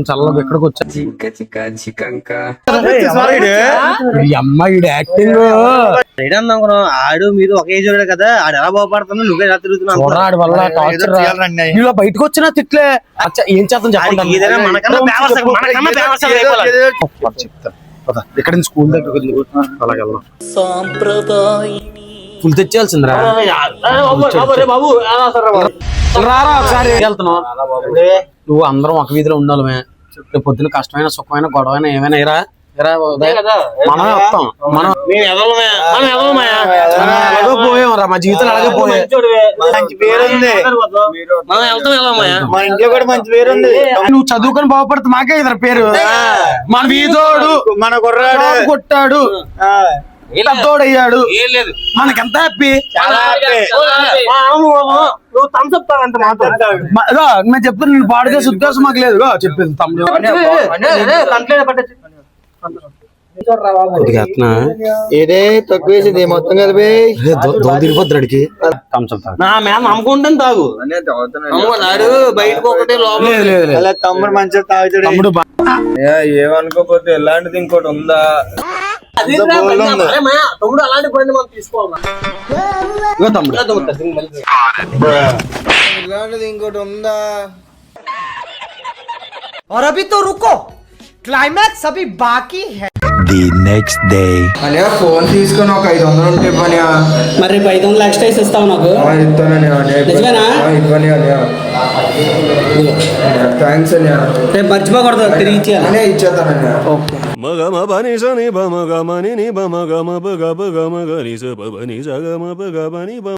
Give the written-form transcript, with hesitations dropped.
చల్లగా ఎక్కడికి వచ్చా అమ్మాయి యాక్టింగ్ ఆడు మీరు ఒకే చూడాడు కదా ఆడు ఎలా బాగుపడుతున్నా నువ్వే ఎలా తిరుగుతున్నావు ఆడి వల్ల టార్చర్ ఇలా బయటకు వచ్చినా తిట్లే ఏం చేద్దాం చెప్పండి ఇక్కడ నుంచి స్కూల్ దగ్గర అలాగే ఫుల్ తెచ్చేయాల్సిందిరా రారా ఒకసారి వెళ్తున్నావు నువ్వు అందరం ఒక వీధిలో ఉండాలమే రేపు పొద్దున కష్టమైన సుఖమైన గొడవైనా ఏమైనా ఇరా మనమే వస్తాం మనం అలాగే పోయాం రా మా జీవితం అలాగే పోయాం మంచి పేరుంది మా ఇంట్లో కూడా మంచి పేరుంది నువ్వు చదువుకొని బాగుపడుతు మాకే ఇద్దరు పేరు మన వీధోడు మన కుర్రాడు కొట్టాడు పెద్దోడయ్యాడు మనకెంత హ్యాపీ నేను చెప్తాను నేను పాడు చేసే ఉద్దేశం మాకు లేదు చెప్పింది తమ్ముడు ఏదే తక్కువేసింది మొత్తం కలిపి తిరిగిపోద్దుడికి నమ్ముకుంటాను తాగు బయటకు ఒకటే లోపల తమ్ముడు మంచిగా తాగుతాడు తమ్ముడు ఏమనుకోపోతే ఎలాంటిది ఇంకోటి ఉందా తమ్ముడు అలాంటి బండి మనం తీసుకోవాలి ఇలాంటిది ఇంకోటి ఉందా और अभी तो रुको क्लाइमैक्स अभी बाकी है The next day. అనే ఫోన్ తీసుకొని ఒక 500 ఉంటే పని మరి 500 ఎక్స్ట్రా ఇస్తావు నాకు ఇవ్వని థ్యాంక్స్ అని రేపు మర్చిపోకూడదు తిరిగి ఇచ్చేయాలి ఇచ్చేస్తానని మగ మని సని బమగ మని ని బమగ మబగ బగ మగ ని స బని సగ మబగ బని బ